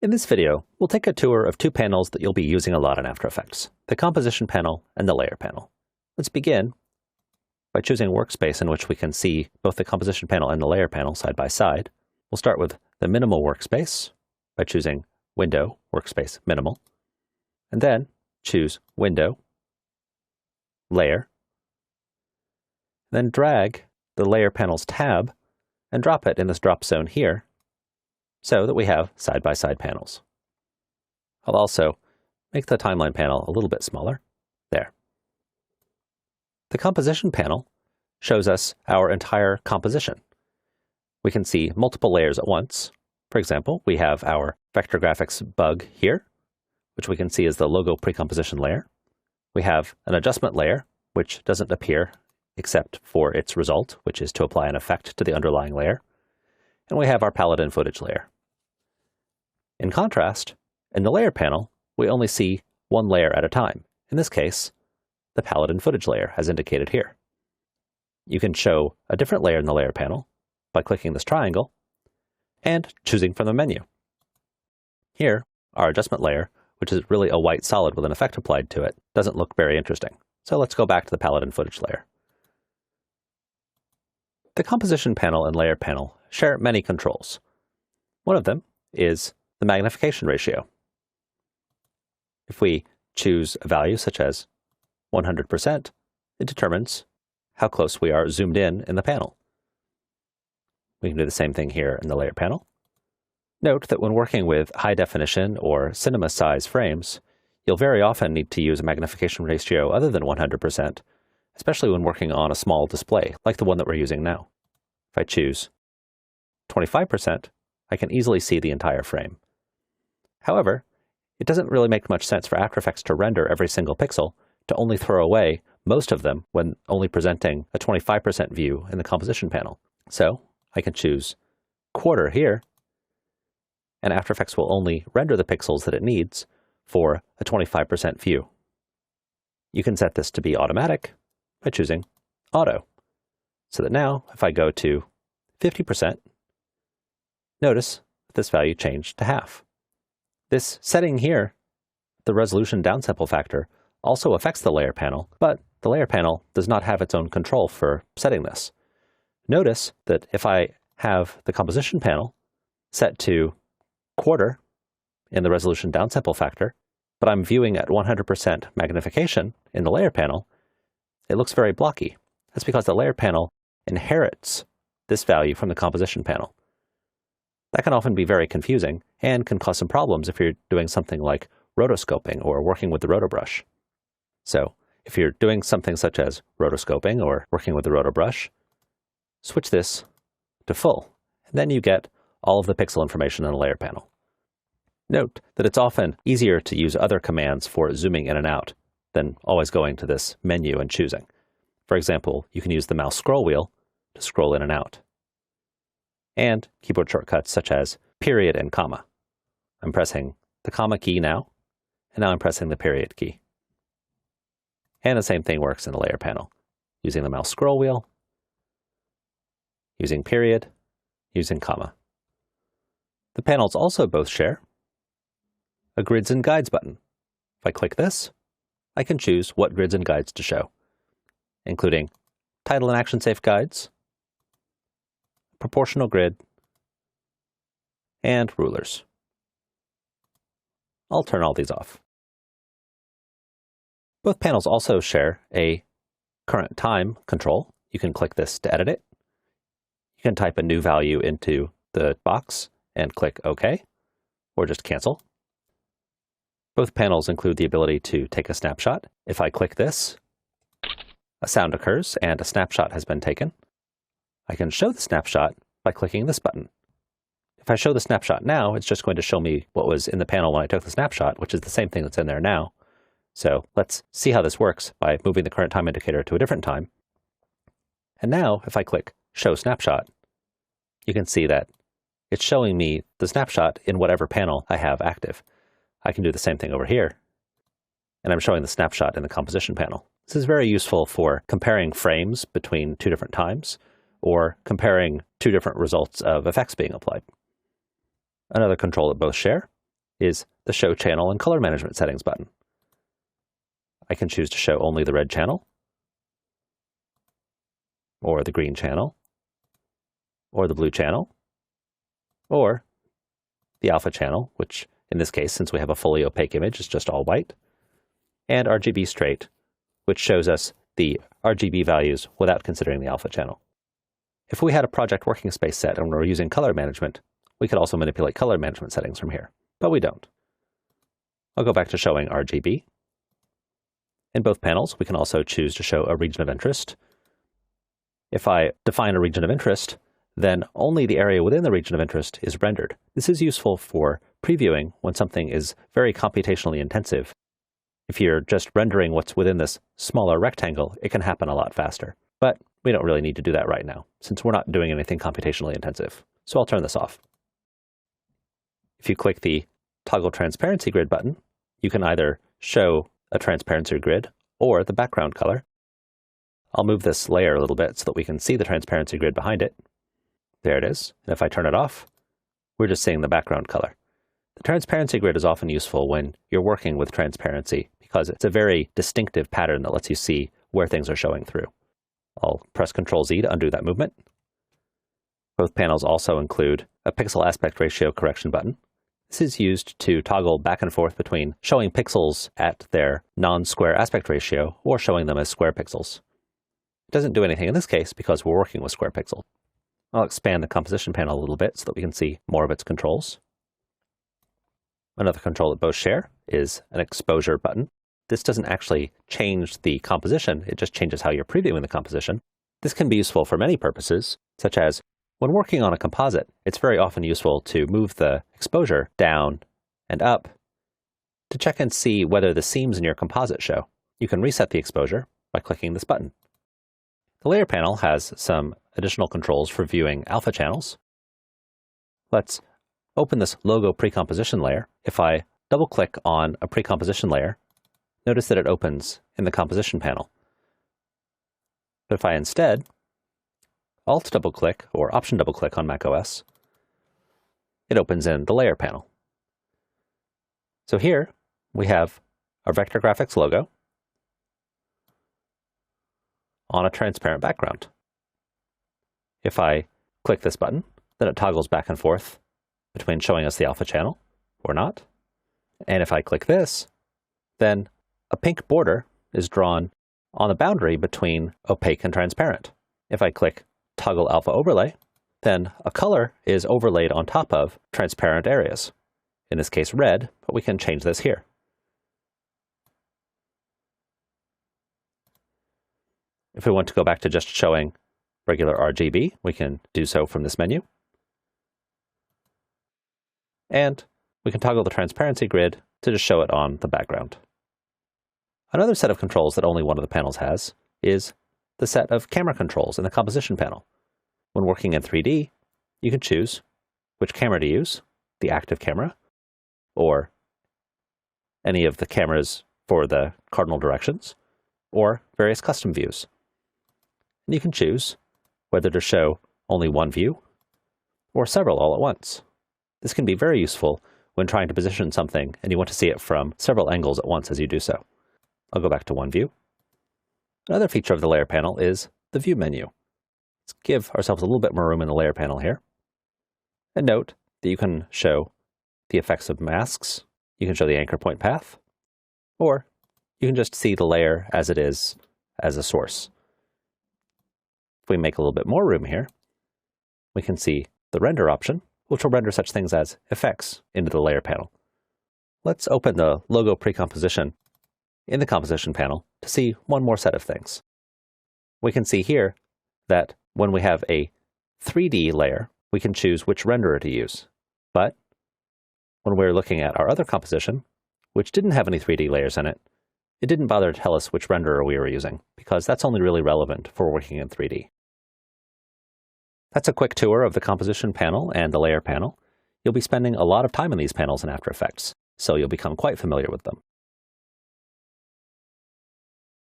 In this video, we'll take a tour of two panels that you'll be using a lot in After Effects, the Composition panel and the Layer panel. Let's begin by choosing a workspace in which we can see both the Composition panel and the Layer panel side by side. We'll start with the Minimal workspace by choosing Window, Workspace, Minimal, and then choose Window, Layer, then drag the Layer panel's tab and drop it in this drop zone here, so that we have side-by-side panels. I'll also make the timeline panel a little bit smaller. There. The Composition panel shows us our entire composition. We can see multiple layers at once. For example, we have our vector graphics bug here, which we can see is the logo precomposition layer. We have an adjustment layer, which doesn't appear except for its result, which is to apply an effect to the underlying layer. And we have our palette and footage layer. In contrast, in the Layer panel, we only see one layer at a time. In this case, the palette and footage layer, as indicated here. You can show a different layer in the Layer panel by clicking this triangle and choosing from the menu. Here, our adjustment layer, which is really a white solid with an effect applied to it, doesn't look very interesting. So let's go back to the palette and footage layer. The Composition panel and Layer panel share many controls. One of them is the magnification ratio. If we choose a value such as 100%, it determines how close we are zoomed in the panel. We can do the same thing here in the Layer panel. Note that when working with high definition or cinema size frames, you'll very often need to use a magnification ratio other than 100%, especially when working on a small display like the one that we're using now. If I choose 25%, I can easily see the entire frame. However, it doesn't really make much sense for After Effects to render every single pixel, to only throw away most of them when only presenting a 25% view in the Composition panel. So I can choose quarter here, and After Effects will only render the pixels that it needs for a 25% view. You can set this to be automatic by choosing Auto, so that now if I go to 50%, notice that this value changed to half. This setting here, the resolution downsample factor, also affects the Layer panel, but the Layer panel does not have its own control for setting this. Notice that if I have the Composition panel set to quarter in the resolution downsample factor, but I'm viewing at 100% magnification in the Layer panel, it looks very blocky. That's because the Layer panel inherits this value from the Composition panel. That can often be very confusing and can cause some problems if you're doing something like rotoscoping or working with the rotobrush. So if you're doing something such as rotoscoping or working with the rotobrush, switch this to full, and then you get all of the pixel information in the Layer panel. Note that it's often easier to use other commands for zooming in and out than always going to this menu and choosing. For example, you can use the mouse scroll wheel to scroll in and out, and keyboard shortcuts such as period and comma. I'm pressing the comma key now, and now I'm pressing the period key. And the same thing works in the Layer panel, using the mouse scroll wheel, using period, using comma. The panels also both share a Grids and Guides button. If I click this, I can choose what grids and guides to show, including title and action safe guides, proportional grid, and rulers. I'll turn all these off. Both panels also share a current time control. You can click this to edit it. You can type a new value into the box and click OK, or just cancel. Both panels include the ability to take a snapshot. If I click this, a sound occurs and a snapshot has been taken. I can show the snapshot by clicking this button. If I show the snapshot now, it's just going to show me what was in the panel when I took the snapshot, which is the same thing that's in there now. So let's see how this works by moving the current time indicator to a different time. And now, if I click Show Snapshot, you can see that it's showing me the snapshot in whatever panel I have active. I can do the same thing over here, and I'm showing the snapshot in the Composition panel. This is very useful for comparing frames between two different times, or comparing two different results of effects being applied. Another control that both share is the Show Channel and Color Management Settings button. I can choose to show only the red channel, or the green channel, or the blue channel, or the alpha channel, which in this case, since we have a fully opaque image, is just all white, and RGB straight, which shows us the RGB values without considering the alpha channel. If we had a project working space set and we're using color management, we could also manipulate color management settings from here, but we don't. I'll go back to showing RGB. In both panels, we can also choose to show a region of interest. If I define a region of interest, then only the area within the region of interest is rendered. This is useful for previewing when something is very computationally intensive. If you're just rendering what's within this smaller rectangle, it can happen a lot faster. But we don't really need to do that right now, since we're not doing anything computationally intensive. So I'll turn this off. If you click the Toggle Transparency Grid button, you can either show a transparency grid or the background color. I'll move this layer a little bit so that we can see the transparency grid behind it. There it is. And if I turn it off, we're just seeing the background color. The transparency grid is often useful when you're working with transparency because it's a very distinctive pattern that lets you see where things are showing through. I'll press Ctrl-Z to undo that movement. Both panels also include a pixel aspect ratio correction button. This is used to toggle back and forth between showing pixels at their non-square aspect ratio or showing them as square pixels. It doesn't do anything in this case because we're working with square pixels. I'll expand the composition panel a little bit so that we can see more of its controls. Another control that both share is an exposure button. This doesn't actually change the composition, it just changes how you're previewing the composition. This can be useful for many purposes, such as when working on a composite, it's very often useful to move the exposure down and up to check and see whether the seams in your composite show. You can reset the exposure by clicking this button. The layer panel has some additional controls for viewing alpha channels. Let's open this logo precomposition layer. If I double-click on a precomposition layer, notice that it opens in the composition panel. But if I instead Alt double-click or Option double-click on macOS, it opens in the layer panel. So here we have our Vector Graphics logo on a transparent background. If I click this button, then it toggles back and forth between showing us the alpha channel or not. And if I click this, then a pink border is drawn on the boundary between opaque and transparent. If I click Toggle Alpha Overlay, then a color is overlaid on top of transparent areas. In this case, red, but we can change this here. If we want to go back to just showing regular RGB, we can do so from this menu. And we can toggle the transparency grid to just show it on the background. Another set of controls that only one of the panels has is the set of camera controls in the composition panel. When working in 3D, you can choose which camera to use, the active camera, or any of the cameras for the cardinal directions, or various custom views. And you can choose whether to show only one view or several all at once. This can be very useful when trying to position something and you want to see it from several angles at once as you do so. I'll go back to one view. Another feature of the layer panel is the view menu. Let's give ourselves a little bit more room in the layer panel here. And note that you can show the effects of masks, you can show the anchor point path, or you can just see the layer as it is as a source. If we make a little bit more room here, we can see the render option, which will render such things as effects into the layer panel. Let's open the logo precomposition in the composition panel to see one more set of things. We can see here that when we have a 3D layer, we can choose which renderer to use. But when we're looking at our other composition, which didn't have any 3D layers in it, it didn't bother to tell us which renderer we were using, because that's only really relevant for working in 3D. That's a quick tour of the composition panel and the layer panel. You'll be spending a lot of time in these panels in After Effects, so you'll become quite familiar with them.